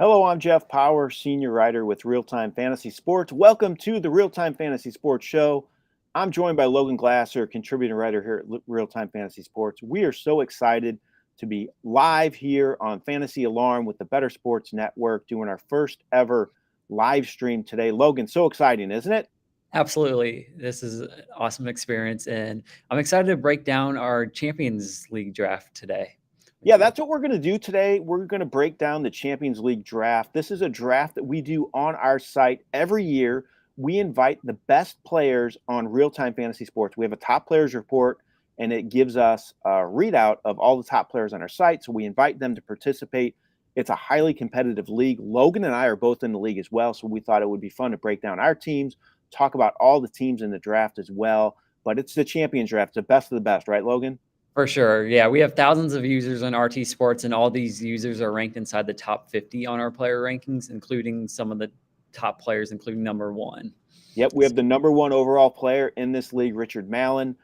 Hello, I'm Jeff Power, senior writer with RealTime Fantasy Sports. Welcome to the RealTime Fantasy Sports Show. I'm joined by Logan Glasser, contributing writer here at RealTime Fantasy Sports. We are so excited to be live here on Fantasy Alarm with the Better Sports Network, doing our first ever live stream today. Logan, so exciting, isn't it? Absolutely. This is an awesome experience, and I'm excited to break down our Champions League draft today. Yeah, that's what we're going to do today. We're going to break down the Champions League draft. This is a draft that we do on our site every year. We invite the best players on Real-Time Fantasy Sports. We have a top players report, and it gives us a readout of all the top players on our site. So we invite them to participate. It's a highly competitive league. Logan and I are both in the league as well, so we thought it would be fun to break down our teams, talk about all the teams in the draft as well. But it's the Champions draft, it's the best of the best, right, Logan? For sure. Yeah, we have thousands of users on RT Sports, and all these users are ranked inside the top 50 on our player rankings, including some of the top players, including number one. Yep, we have the number one overall player in this league, Richard Mallon.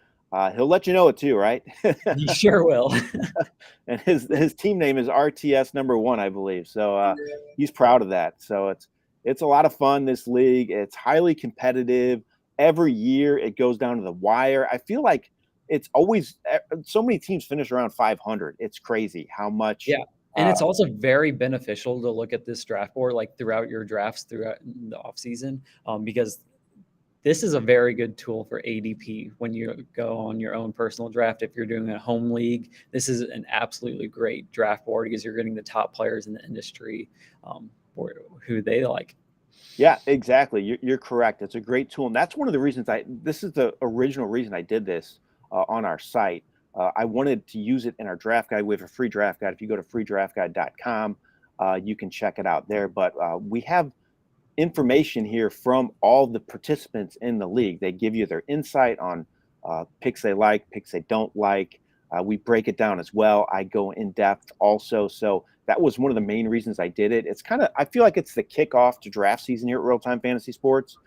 He'll let you know it too, right? You sure will. And his team name is RTS number one, I believe. So he's proud of that. So it's a lot of fun, this league. It's highly competitive. Every year it goes down to the wire. I feel like it's always so many teams finish around 500. It's crazy how much. Yeah. And it's also very beneficial to look at this draft board like throughout your drafts throughout the offseason, because this is a very good tool for ADP when you go on your own personal draft. If you're doing a home league, this is an absolutely great draft board because you're getting the top players in the industry who they like. Yeah, exactly. You're correct. It's a great tool. And that's one of the reasons this is the original reason I did this on our site. I wanted to use it in our draft guide. We have a free draft guide. If you go to freedraftguide.com, you can check it out there. But we have information here from all the participants in the league. They give you their insight on picks they like, picks they don't like. We break it down as well. I go in depth also. So that was one of the main reasons I did it. It's I feel like it's the kickoff to draft season here at Real-Time Fantasy Sports.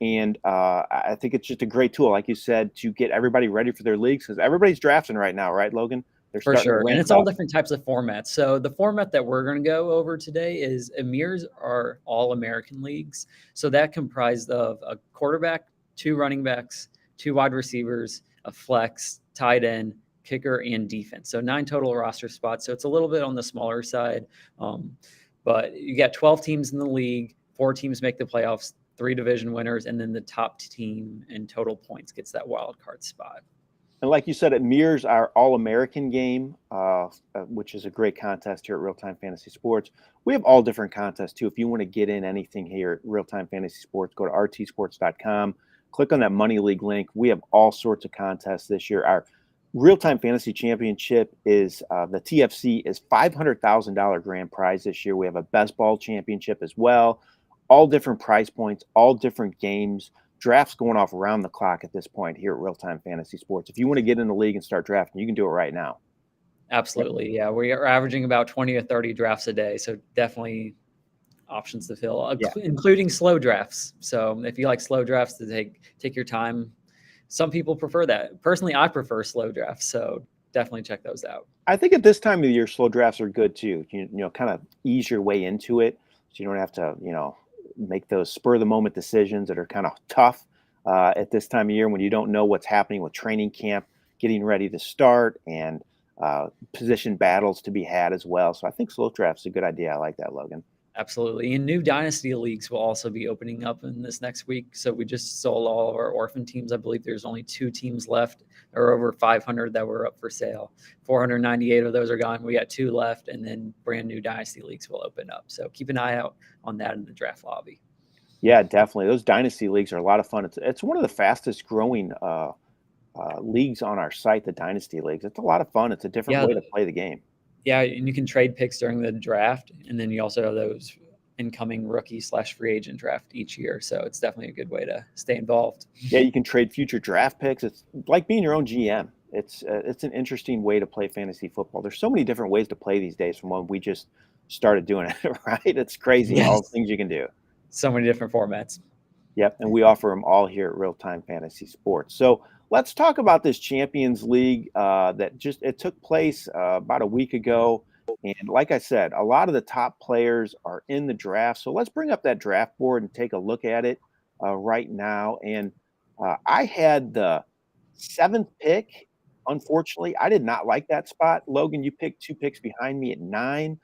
And I think it's just a great tool, like you said, to get everybody ready for their leagues because everybody's drafting right now, right, Logan? For sure. And it's all different types of formats. So the format that we're going to go over today is Amir's are all American leagues. So that comprised of a quarterback, 2 running backs, 2 wide receivers, a flex, tight end, kicker, and defense. So 9 total roster spots. So it's a little bit on the smaller side. But you got 12 teams in the league, 4 teams make the playoffs, 3 division winners, and then the top team in total points gets that wild card spot. And like you said, it mirrors our All-American game, which is a great contest here at Real-Time Fantasy Sports. We have all different contests, too. If you want to get in anything here at Real-Time Fantasy Sports, go to rtsports.com, click on that Money League link. We have all sorts of contests this year. Our Real-Time Fantasy Championship is the TFC is $500,000 grand prize this year. We have a best ball championship as well. All different price points, all different games. Drafts going off around the clock at this point here at Real-Time Fantasy Sports. If you want to get in the league and start drafting, you can do it right now. Absolutely. Yeah. We are averaging about 20 or 30 drafts a day. So definitely options to fill, including slow drafts. So if you like slow drafts to take your time, some people prefer that. Personally, I prefer slow drafts. So definitely check those out. I think at this time of the year, slow drafts are good too. You know, kind of ease your way into it. So you don't have to, make those spur of the moment decisions that are kind of tough at this time of year when you don't know what's happening with training camp, getting ready to start, and position battles to be had as well. So I think slow drafts is a good idea. I like that, Logan. Absolutely. And new dynasty leagues will also be opening up in this next week. So we just sold all of our orphan teams. I believe there's only 2 teams left. There are over 500 that were up for sale. 498 of those are gone. We got 2 left, and then brand new dynasty leagues will open up. So keep an eye out on that in the draft lobby. Yeah, definitely. Those dynasty leagues are a lot of fun. It's one of the fastest growing leagues on our site, the dynasty leagues. It's a lot of fun. It's a different way to play the game. Yeah, and you can trade picks during the draft, and then you also have those incoming rookie/free agent draft each year. So it's definitely a good way to stay involved. Yeah, you can trade future draft picks. It's like being your own GM. It's an interesting way to play fantasy football. There's so many different ways to play these days from when we just started doing it, right? It's crazy, all the things you can do. So many different formats. Yep, and we offer them all here at Real-Time Fantasy Sports. So let's talk about this Champions League that it took place about a week ago. And like I said, a lot of the top players are in the draft. So let's bring up that draft board and take a look at it right now. And I had the seventh pick. Unfortunately, I did not like that spot. Logan, you picked two picks behind me at 9.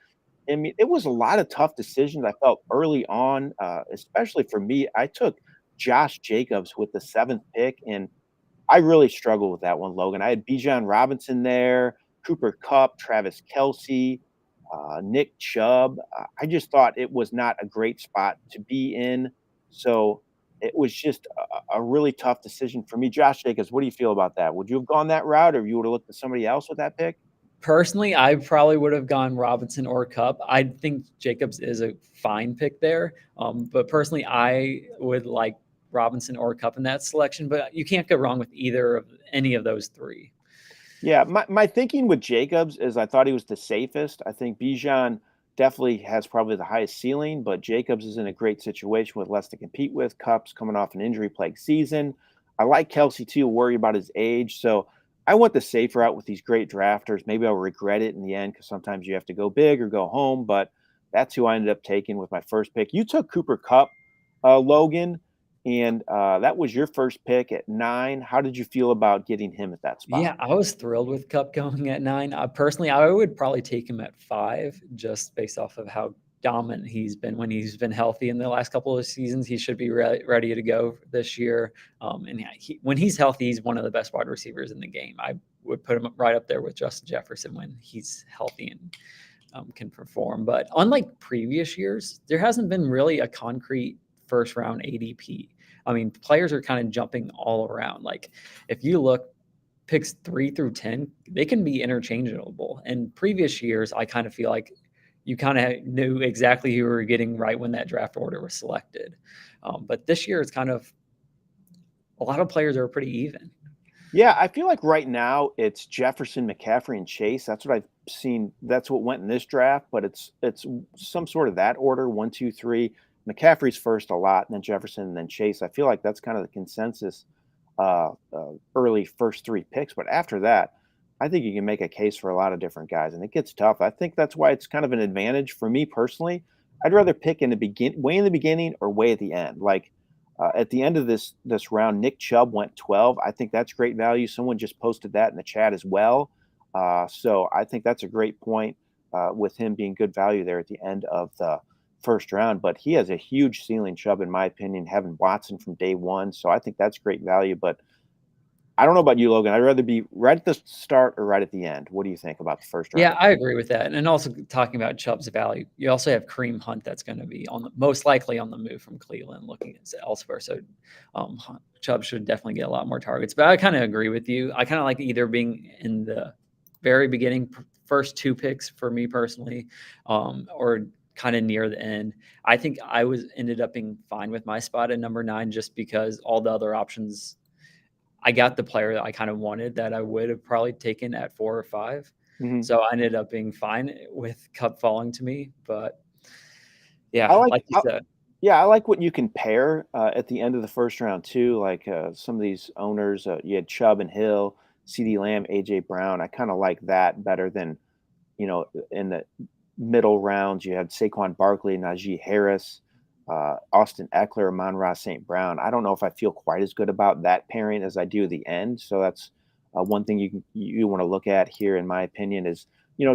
I mean, it was a lot of tough decisions I felt early on, especially for me. I took Josh Jacobs with the seventh pick, and I really struggled with that one, Logan. I had Bijan Robinson there, Cooper Kupp, Travis Kelce, Nick Chubb. I just thought it was not a great spot to be in. So it was just a really tough decision for me. Josh Jacobs, what do you feel about that? Would you have gone that route, or you would have looked at somebody else with that pick? Personally, I probably would have gone Robinson or Cup. I think Jacobs is a fine pick there. But personally, I would like Robinson or Cup in that selection. But you can't go wrong with either of any of those three. Yeah, my thinking with Jacobs is I thought he was the safest. I think Bijan definitely has probably the highest ceiling, but Jacobs is in a great situation with less to compete with. Cup's coming off an injury-plagued season. I like Kelsey too, worry about his age. So I went the safe route with these great drafters. Maybe I'll regret it in the end because sometimes you have to go big or go home, but that's who I ended up taking with my first pick. You took Cooper Kupp, Logan, and that was your first pick at 9. How did you feel about getting him at that spot? Yeah, I was thrilled with Cup going at 9. Personally, I would probably take him at 5 just based off of how dominant he's been when he's been healthy in the last couple of seasons. He should be ready to go this year. And yeah, when he's healthy, he's one of the best wide receivers in the game. I would put him right up there with Justin Jefferson when he's healthy and can perform. But unlike previous years, there hasn't been really a concrete first round ADP. I mean, players are kind of jumping all around. Like if you look picks 3 through 10, they can be interchangeable. In previous years, I kind of feel like you kind of knew exactly who you were getting right when that draft order was selected. But this year, it's kind of a lot of players are pretty even. Yeah, I feel like right now it's Jefferson, McCaffrey, and Chase. That's what I've seen. That's what went in this draft, but it's some sort of that order: 1, 2, 3. McCaffrey's first a lot, and then Jefferson, and then Chase. I feel like that's kind of the consensus early first 3 picks. But after that, I think you can make a case for a lot of different guys, and it gets tough. I think that's why it's kind of an advantage for me personally. I'd rather pick in the way in the beginning or way at the end. Like at the end of this round, Nick Chubb went 12. I think that's great value. Someone just posted that in the chat as well. So I think that's a great point with him being good value there at the end of the first round. But he has a huge ceiling, Chubb, in my opinion, having Watson from day one. So I think that's great value. But I don't know about you, Logan. I'd rather be right at the start or right at the end. What do you think about the first round? Yeah, I agree with that. And also talking about Chubb's value, you also have Kareem Hunt that's going to be on the most likely on the move from Cleveland, looking at elsewhere. So Chubb should definitely get a lot more targets. But I kind of agree with you. I kind of like either being in the very beginning, first 2 picks for me personally, or kind of near the end. I think I ended up being fine with my spot at number 9 just because all the other options. I got the player that I kind of wanted that I would have probably taken at 4 or 5. Mhm. So I ended up being fine with Cup falling to me. But I yeah, like like you I said, Yeah, I like what you can pair at the end of the first round too. Like some of these owners, you had Chubb and Hill, C.D. Lamb, A.J. Brown. I kind of like that better than in the middle rounds. You had Saquon Barkley, Najee Harris, Austin Eckler, Amon-Ra St. Brown. I don't know if I feel quite as good about that pairing as I do at the end. So that's one thing you want to look at here, in my opinion, is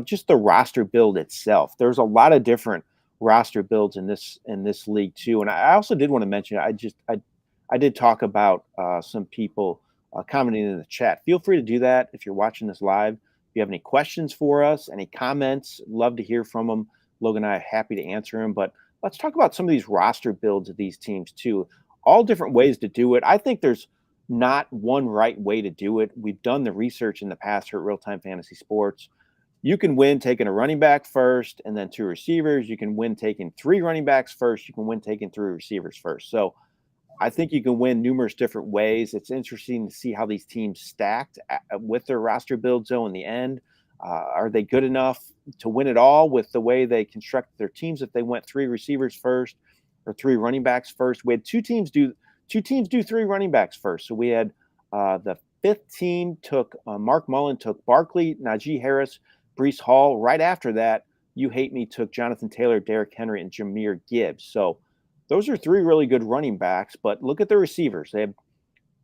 just the roster build itself. There's a lot of different roster builds in this league too. And I also did want to mention, I did talk about some people commenting in the chat. Feel free to do that if you're watching this live. If you have any questions for us, any comments, love to hear from them. Logan and I are happy to answer them. But let's talk about some of these roster builds of these teams too. All different ways to do it. I think there's not one right way to do it. We've done the research in the past here at RealTime Fantasy Sports. You can win taking a running back first and then 2 receivers. You can win taking 3 running backs first. You can win taking 3 receivers first. So I think you can win numerous different ways. It's interesting to see how these teams stacked with their roster builds, though, in the end. Are they good enough to win it all with the way they construct their teams if they went 3 receivers first or 3 running backs first? We had two teams do 3 running backs first. So we had the 5th team took Mark Mullen took Barkley, Najee Harris, Brees Hall. Right after that, You Hate Me took Jonathan Taylor, Derrick Henry, and Jahmyr Gibbs. So those are three really good running backs. But look at the receivers. They have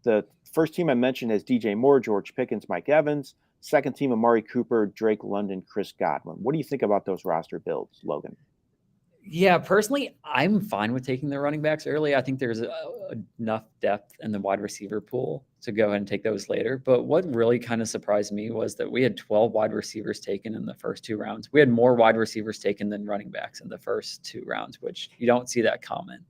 the first team I mentioned has DJ Moore, George Pickens, Mike Evans. Second team, Amari Cooper, Drake London, Chris Godwin. What do you think about those roster builds, Logan? Yeah, personally, I'm fine with taking the running backs early. I think there's enough depth in the wide receiver pool to go ahead and take those later. But what really kind of surprised me was that we had 12 wide receivers taken in the first 2 rounds. We had more wide receivers taken than running backs in the first 2 rounds, which you don't see that common.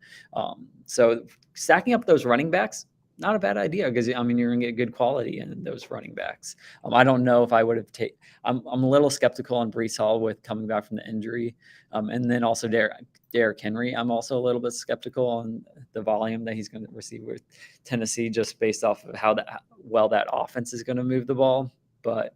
So stacking up those running backs, not a bad idea because I mean you're gonna get good quality in those running backs. I don't know if I would have taken. I'm a little skeptical on Brees Hall with coming back from the injury, and then also Derrick Henry. I'm also a little bit skeptical on the volume that he's going to receive with Tennessee, just based off of how well that offense is going to move the ball. But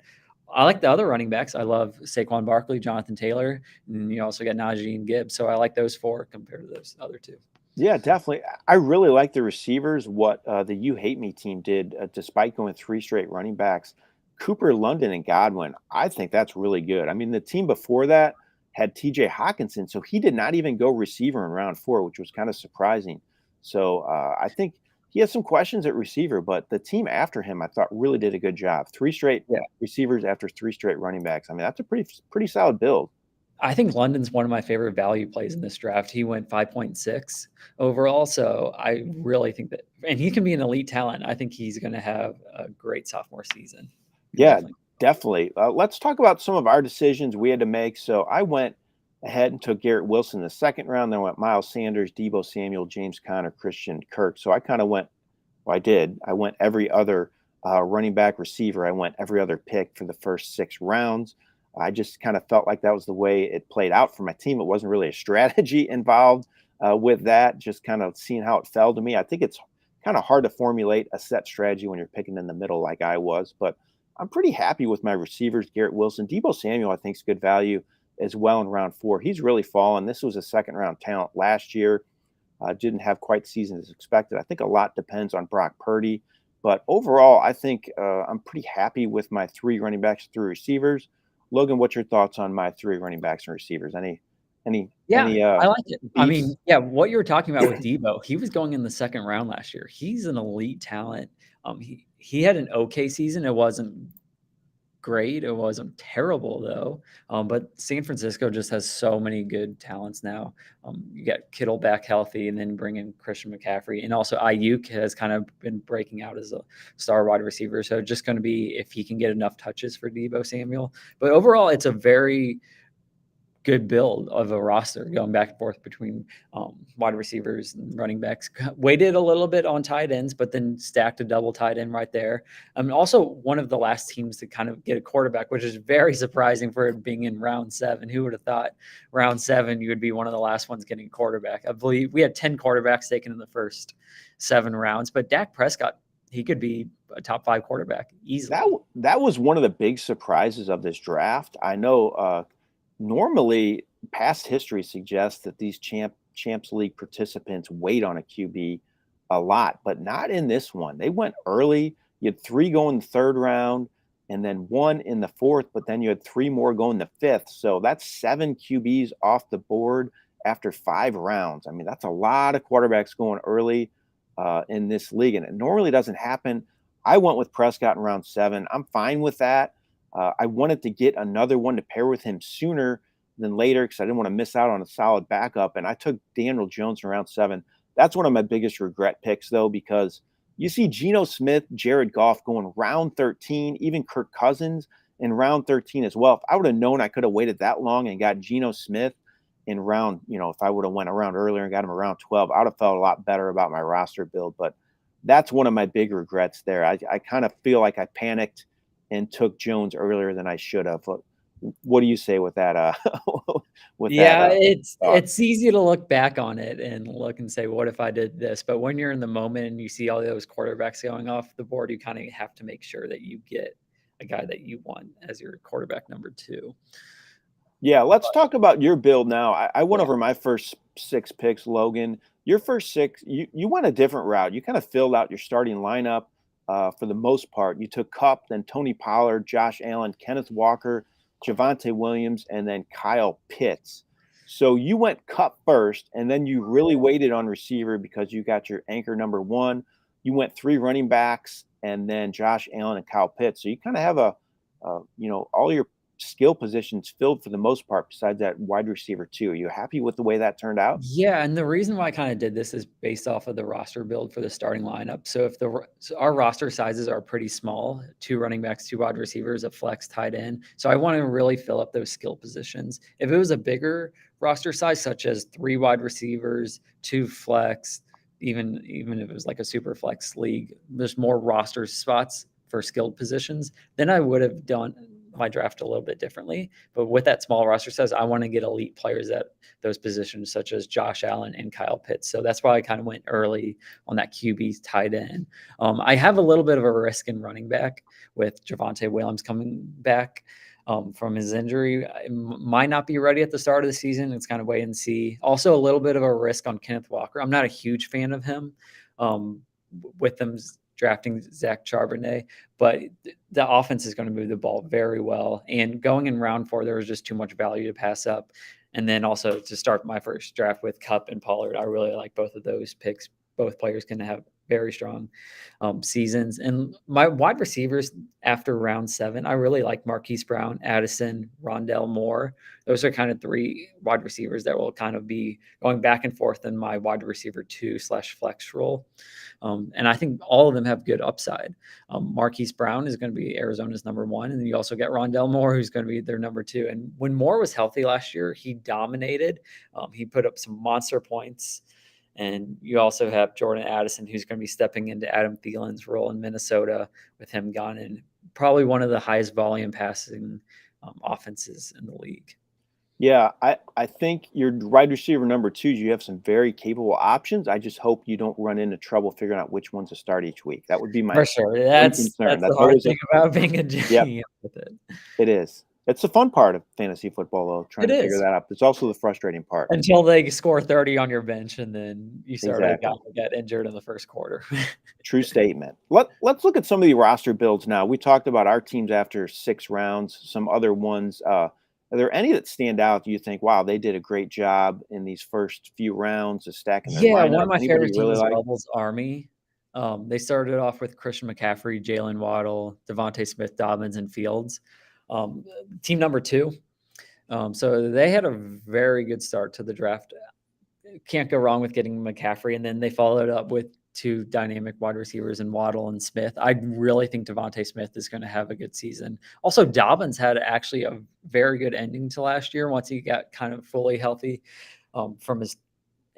I like the other running backs. I love Saquon Barkley, Jonathan Taylor, and you also got Najee and Gibbs. So I like those four compared to those other two. Yeah, definitely. I really like the receivers. What the You Hate Me team did, despite going three straight running backs, Cooper, London, and Godwin. I think that's really good. I mean, the team before that had T.J. Hawkinson, so he did not even go receiver in round 4, which was kind of surprising. So I think he has some questions at receiver, but the team after him, I thought, really did a good job. Three straight receivers after three straight running backs. I mean, that's a pretty solid build. I think London's one of my favorite value plays in this draft. He went 5.6 overall. So I really think that, and he can be an elite talent. I think he's going to have a great sophomore season. Yeah, definitely. Let's talk about some of our decisions we had to make. So I went ahead and took Garrett Wilson in the second round. Then went Miles Sanders, Deebo Samuel, James Conner, Christian Kirk. So I kind of went, well, I went every other running back, receiver. I went every other pick for the first 6 rounds. I just kind of felt like that was the way it played out for my team. It wasn't really a strategy involved with that, just kind of seeing how it fell to me. I think it's kind of hard to formulate a set strategy when you're picking in the middle like I was, but I'm pretty happy with my receivers. Garrett Wilson, Deebo Samuel, I think is good value as well in round 4. He's really fallen. This was a second round talent last year. Didn't have quite the season as expected. I think a lot depends on Brock Purdy, but overall, I think I'm pretty happy with my 3 running backs, 3 receivers. Logan, what's your thoughts on my 3 running backs and receivers? Any I like it. I beefs? mean, yeah, what you were talking about with Deebo, he was going in the second round last year. He's an elite talent. He had an okay season. It wasn't great. It wasn't terrible though. But San Francisco just has so many good talents now. You got Kittle back healthy, and then bring in Christian McCaffrey, and also Ayuk has kind of been breaking out as a star wide receiver. So just going to be if he can get enough touches for Deebo Samuel. But overall, it's a very good build of a roster going back and forth between wide receivers and running backs. Waited a little bit on tight ends, but then stacked a double tight end right there. Also one of the last teams to kind of get a quarterback, which is very surprising for it being in round 7. Who would have thought round 7 you would be one of the last ones getting a quarterback? I believe we had 10 quarterbacks taken in the first 7 rounds, but Dak Prescott, he could be a top 5 quarterback easily. That was one of the big surprises of this draft. I know normally past history suggests that these champs league participants wait on a QB a lot, but not in this one. They went early. You had 3 go in the 3rd round and then 1 in the 4th, but then you had 3 more go in the 5th. So that's 7 QBs off the board after 5 rounds. I mean, that's a lot of quarterbacks going early in this league, and it normally doesn't happen. I went with Prescott in round 7. I'm fine with that. I wanted to get another one to pair with him sooner than later because I didn't want to miss out on a solid backup. And I took Daniel Jones in round 7. That's one of my biggest regret picks, though, because you see Geno Smith, Jared Goff going round 13, even Kirk Cousins in round 13 as well. If I would have known I could have waited that long and got Geno Smith in round, if I would have went around earlier and got him around 12, I would have felt a lot better about my roster build. But that's one of my big regrets there. I kind of feel like I panicked and took Jones earlier than I should have. What do you say with that? It's easy to look back on it and look and say, what if I did this? But when you're in the moment and you see all those quarterbacks going off the board, you kind of have to make sure that you get a guy that you want as your quarterback number 2. Yeah, let's talk about your build now. I went over my first 6 picks, Logan. Your first 6, you went a different route. You kind of filled out your starting lineup for the most part. You took Kupp, then Tony Pollard, Josh Allen, Kenneth Walker, Javonte Williams, and then Kyle Pitts. So you went Cup first, and then you really waited on receiver because you got your anchor number one. You went 3 running backs, and then Josh Allen and Kyle Pitts. So you kind of have all your skill positions filled for the most part, besides that wide receiver too. Are you happy with the way that turned out? Yeah, and the reason why I kinda did this is based off of the roster build for the starting lineup. So if our roster sizes are pretty small, 2 running backs, 2 wide receivers, a flex tight end. So I wanna really fill up those skill positions. If it was a bigger roster size, such as 3 wide receivers, 2 flex, even if it was like a super flex league, there's more roster spots for skilled positions, then I would have done my draft a little bit differently. But with that small roster size, I wanna get elite players at those positions, such as Josh Allen and Kyle Pitts. So that's why I kind of went early on that QB tight end. I have a little bit of a risk in running back with Javonte Williams coming back from his injury. I might not be ready at the start of the season. It's kind of wait and see. Also, a little bit of a risk on Kenneth Walker. I'm not a huge fan of him with them drafting Zach Charbonnet, but the offense is going to move the ball very well. And going in round 4, there was just too much value to pass up. And then also to start my first draft with Cup and Pollard, I really like both of those picks. Both players can have very strong seasons. And my wide receivers after round 7, I really like Marquise Brown, Addison, Rondell Moore. Those are kind of 3 wide receivers that will kind of be going back and forth in my wide receiver 2/flex role. And I think all of them have good upside. Marquise Brown is going to be Arizona's number 1. And then you also get Rondell Moore, who's going to be their number 2. And when Moore was healthy last year, he dominated. He put up some monster points. And you also have Jordan Addison, who's going to be stepping into Adam Thielen's role in Minnesota with him gone, and probably one of the highest volume passing offenses in the league. Yeah, I think your wide receiver number 2, you have some very capable options. I just hope you don't run into trouble figuring out which ones to start each week. That would be my For sure. one That's concern. the hard Always thing about being a yep, GM with it. it is. It's the fun part of fantasy football, though, trying It to figure is. that out. It's also the frustrating part. Until they score 30 on your bench, and then you start a guy Exactly. that got injured in the first quarter. True statement. Let's look at some of the roster builds now. We talked about our teams after 6 rounds, some other ones. Are there any that stand out? Do you think, wow, they did a great job in these first few rounds of stacking their Yeah, one lineup? of my Anybody favorite you really teams, like? Bubbles Army. They started off with Christian McCaffrey, Jalen Waddle, Devontae Smith, Dobbins, and Fields. Team number 2. So they had a very good start to the draft. Can't go wrong with getting McCaffrey, and then they followed up with 2 dynamic wide receivers in Waddle and Smith. I really think Devontae Smith is going to have a good season. Also, Dobbins had actually a very good ending to last year once he got kind of fully healthy from his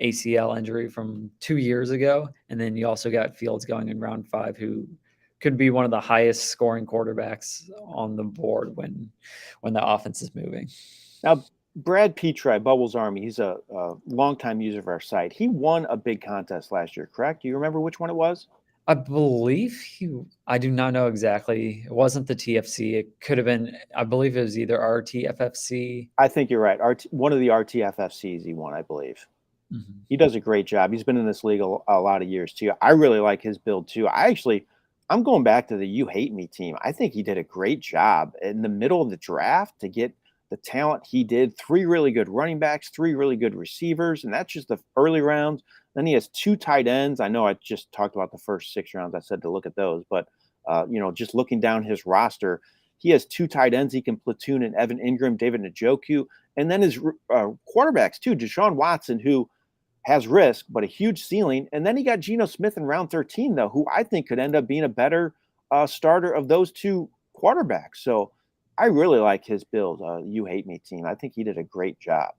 ACL injury from 2 years ago. And then you also got Fields going in round 5, who could be one of the highest scoring quarterbacks on the board when the offense is moving. Now, Brad Petrie, Bubbles Army, he's a longtime user of our site. He won a big contest last year, correct? Do you remember which one it was? I believe I do not know exactly. It wasn't the TFC. It could have been, I believe it was either RTFFC. I think you're right. One of the RTFFCs he won, I believe. Mm-hmm. He does a great job. He's been in this league a lot of years too. I really like his build too. I'm going back to the You Hate Me team. I think he did a great job in the middle of the draft to get the talent he did. 3 really good running backs, 3 really good receivers, and that's just the early rounds. Then he has 2 tight ends. I know I just talked about the first 6 rounds. I said to look at those, but just looking down his roster, he has 2 tight ends he can platoon in Evan Ingram, David Njoku, and then his quarterbacks too, Deshaun Watson, who has risk, but a huge ceiling. And then he got Geno Smith in round 13, though, who I think could end up being a better starter of those 2 quarterbacks. So I really like his build, You Hate Me team. I think he did a great job.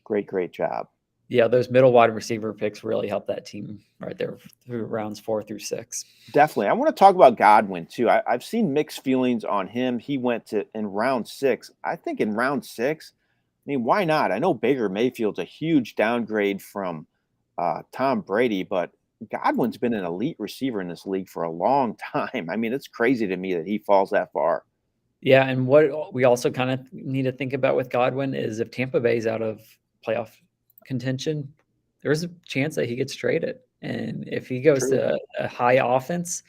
Great job. Yeah, those middle wide receiver picks really helped that team right there through rounds 4 through 6. Definitely. I want to talk about Godwin, too. I've seen mixed feelings on him. He went in round 6. I think in round 6, I mean, why not? I know Baker Mayfield's a huge downgrade from Tom Brady, but Godwin's been an elite receiver in this league for a long time. I mean, it's crazy to me that he falls that far. Yeah, and what we also kind of need to think about with Godwin is if Tampa Bay's out of playoff contention, there's a chance that he gets traded. And if he goes True. to a high offense,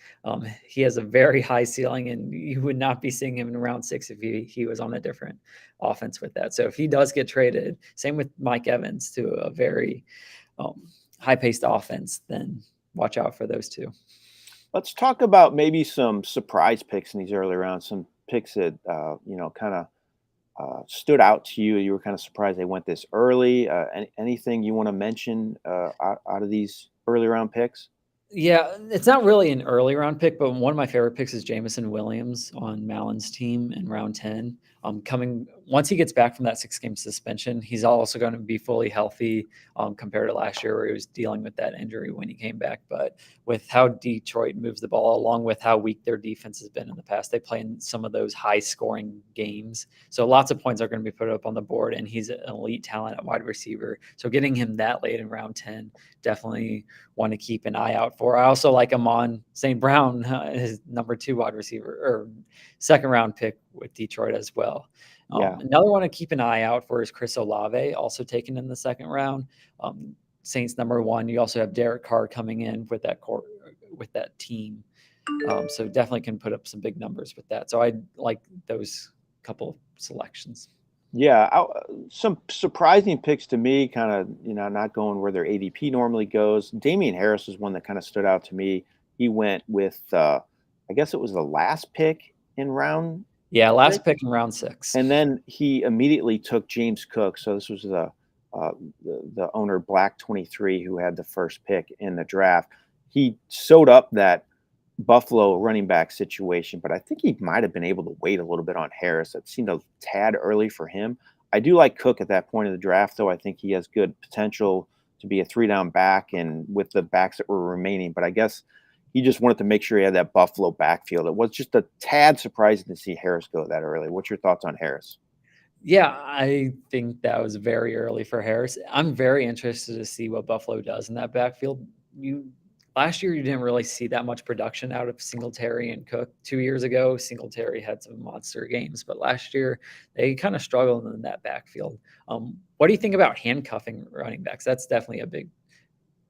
he has a very high ceiling, and you would not be seeing him in round 6 if he was on a different offense with that. So if he does get traded, same with Mike Evans, to a very um, high-paced offense, then watch out for those two. Let's talk about maybe some surprise picks in these early rounds. Some picks that kind of stood out to you. You were kind of surprised they went this early. Anything you want to mention out of these early round picks? Yeah, it's not really an early round pick, but one of my favorite picks is Jamison Williams on Malin's team in round 10. Coming once he gets back from that 6-game suspension, he's also going to be fully healthy compared to last year where he was dealing with that injury when he came back. But with how Detroit moves the ball, along with how weak their defense has been in the past, they play in some of those high scoring games. So lots of points are going to be put up on the board, and he's an elite talent at wide receiver. So getting him that late in round 10, definitely want to keep an eye out for. I also like him on St. Brown, his number 2 wide receiver or second round pick with Detroit as well. Yeah. Another one to keep an eye out for is Chris Olave, also taken in the second round. Saints number 1. You also have Derek Carr coming in with that team. So definitely can put up some big numbers with that. So I like those couple selections. Yeah, some surprising picks to me, kind of, not going where their ADP normally goes. Damien Harris is one that kind of stood out to me. He went with, I guess it was the last pick in round Yeah, last 6, pick in round 6. and then he immediately took James Cook. So this was the owner Black 23 who had the first pick in the draft. He sewed up that Buffalo running back situation, but I think he might have been able to wait a little bit on Harris. It seemed a tad early for him. I do like Cook at that point of the draft, though. I think he has good potential to be a 3-down back and with the backs that were remaining. But I guess he just wanted to make sure he had that Buffalo backfield. It was just a tad surprising to see Harris go that early. What's your thoughts on Harris? Yeah, I think that was very early for Harris. I'm very interested to see what Buffalo does in that backfield. Last year you didn't really see that much production out of Singletary and Cook. 2 years ago, Singletary had some monster games, but last year they kind of struggled in that backfield. What do you think about handcuffing running backs? That's definitely a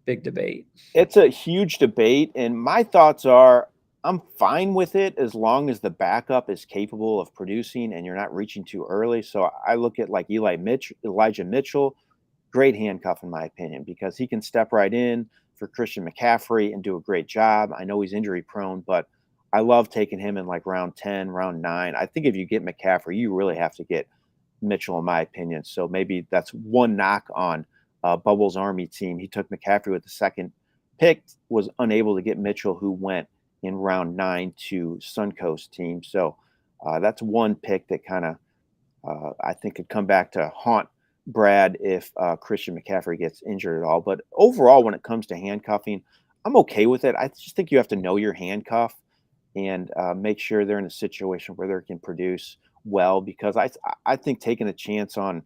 big debate. It's a huge debate, and my thoughts are I'm fine with it as long as the backup is capable of producing and you're not reaching too early. So I look at like Elijah Mitchell, great handcuff in my opinion, because he can step right in for Christian McCaffrey and do a great job. I know he's injury prone, but I love taking him in like round 10, round 9. I think if you get McCaffrey, you really have to get Mitchell, in my opinion. So maybe that's one knock on Bubbles Army team. He took McCaffrey with the second pick, was unable to get Mitchell, who went in round 9 to Suncoast team. So that's one pick that kind of I think could come back to haunt Brad if Christian McCaffrey gets injured at all. But overall, when it comes to handcuffing, I'm okay with it. I just think you have to know your handcuff and make sure they're in a situation where they can produce well. Because I think taking a chance on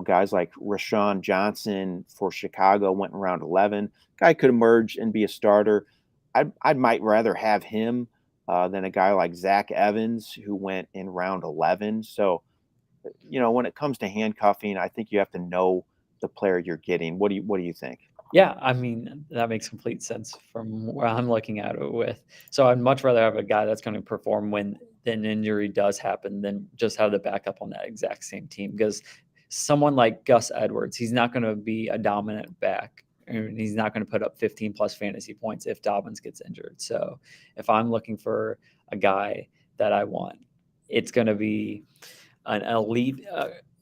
guys like Rashawn Johnson for Chicago went in round 11. Guy could emerge and be a starter. I might rather have him than a guy like Zach Evans who went in round 11. So when it comes to handcuffing, I think you have to know the player you're getting. What do you think? Yeah, I mean, that makes complete sense from where I'm looking at it with. So I'd much rather have a guy that's going to perform when an injury does happen than just have the backup on that exact same team. Because someone like Gus Edwards, he's not going to be a dominant back. And he's not going to put up 15 plus fantasy points if Dobbins gets injured. So if I'm looking for a guy that I want, it's going to be an elite,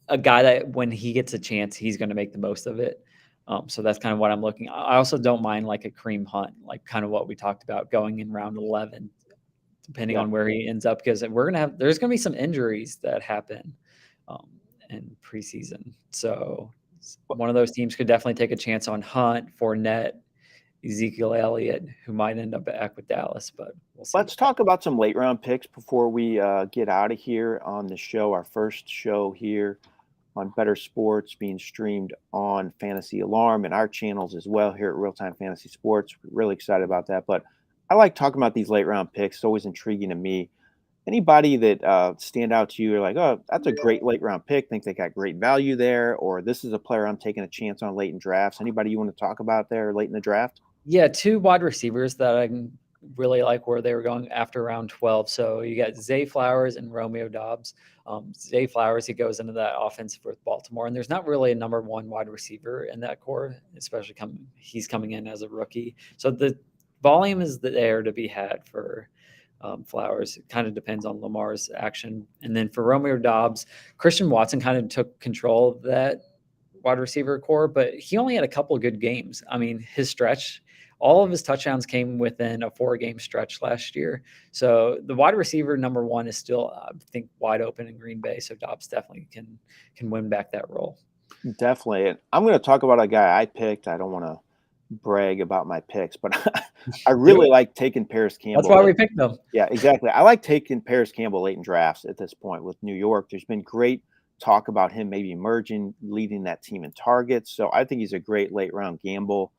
a guy that when he gets a chance, he's going to make the most of it. So that's kind of what I'm looking. I also don't mind like a Kareem Hunt, like kind of what we talked about going in round 11, depending Yeah. on where he ends up, because there's going to be some injuries that happen in preseason. So one of those teams could definitely take a chance on Hunt, Fournette, Ezekiel Elliott, who might end up back with Dallas, but we'll see. Let's talk about some late round picks before we get out of here on the show. Our first show here on Better Sports, being streamed on Fantasy Alarm and our channels as well here at RealTime Fantasy Sports. We're really excited about that. But I like talking about these late round picks. It's always intriguing to me. Anybody that stand out to you, are like, oh, that's a great late round pick, think they got great value there, or this is a player I'm taking a chance on late in drafts. Anybody you want to talk about there late in the draft? Yeah, 2 wide receivers that I really like where they were going after round 12. So you got Zay Flowers and Romeo Dobbs. Zay Flowers, he goes into that offense with Baltimore, and there's not really a number 1 wide receiver in that core, especially he's coming in as a rookie. So the volume is there to be had for Flowers. It kind of depends on Lamar's action. And then for Romeo Dobbs, Christian Watson kind of took control of that wide receiver core, but he only had a couple of good games. I mean, all of his touchdowns came within a 4-game stretch last year. So the wide receiver number 1 is still, I think, wide open in Green Bay. So Dobbs definitely can win back that role. Definitely. And I'm going to talk about a guy I picked. I don't want to brag about my picks, but I really like taking Paris Campbell. That's why we picked them. Yeah, exactly. I like taking Paris Campbell late in drafts at this point with New York. There's been great talk about him maybe emerging, leading that team in targets. So I think he's a great late round gamble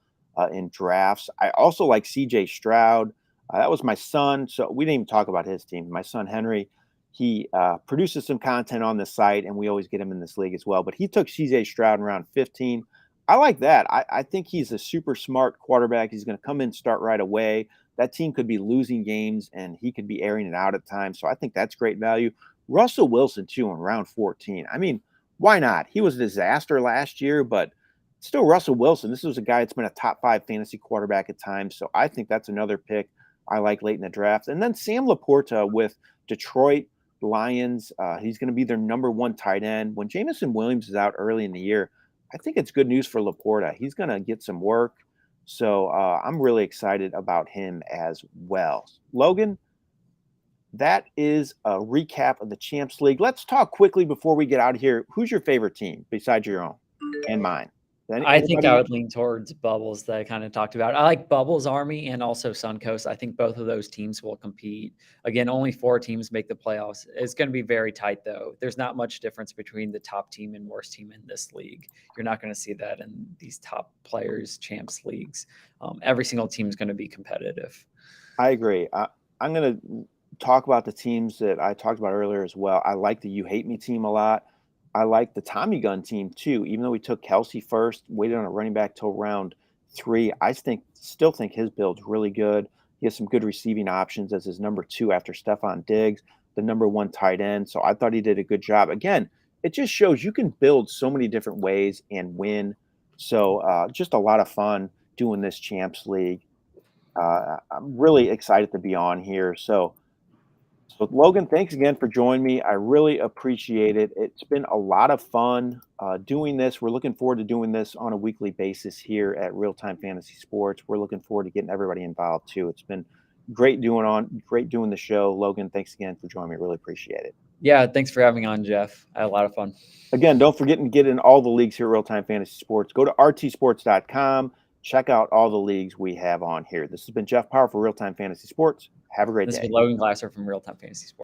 in drafts. I also like CJ Stroud. That was my son. So we didn't even talk about his team. My son, Henry, he produces some content on the site, and we always get him in this league as well. But he took CJ Stroud in round 15. I like that. I think he's a super smart quarterback. He's going to come in, start right away. That team could be losing games, and he could be airing it out at times. So I think that's great value. Russell Wilson, too, in round 14. I mean, why not? He was a disaster last year, but still Russell Wilson. This was a guy that's been a top 5 fantasy quarterback at times. So I think that's another pick I like late in the draft. And then Sam Laporta with Detroit Lions. He's going to be their number 1 tight end. When Jameson Williams is out early in the year, I think it's good news for Laporta. He's going to get some work. So I'm really excited about him as well. Logan, that is a recap of the Champs League. Let's talk quickly before we get out of here. Who's your favorite team besides your own and mine? I think I would lean towards Bubbles that I kind of talked about. I like Bubbles Army and also Suncoast. I think both of those teams will compete. Again, only 4 teams make the playoffs. It's going to be very tight, though. There's not much difference between the top team and worst team in this league. You're not going to see that in these top players, champs leagues. Every single team is going to be competitive. I agree. I'm going to talk about the teams that I talked about earlier as well. I like the You Hate Me team a lot. I like the Tommy Gun team too. Even though we took Kelsey first, waited on a running back till round 3, I still think his build's really good. He has some good receiving options as his number 2 after Stephon Diggs, the number 1 tight end. So I thought he did a good job. Again, it just shows you can build so many different ways and win. So just a lot of fun doing this Champs League. I'm really excited to be on here. So Logan, thanks again for joining me. I really appreciate it. It's been a lot of fun doing this. We're looking forward to doing this on a weekly basis here at RealTime Fantasy Sports. We're looking forward to getting everybody involved too. It's been great doing the show. Logan, thanks again for joining me. Really appreciate it. Yeah, thanks for having me on, Jeff. I had a lot of fun. Again, don't forget to get in all the leagues here at RealTime Fantasy Sports. Go to rtsports.com. Check out all the leagues we have on here. This has been Jeff Power for RealTime Fantasy Sports. Have a great day. This is Logan Glasser from RealTime Fantasy Sports.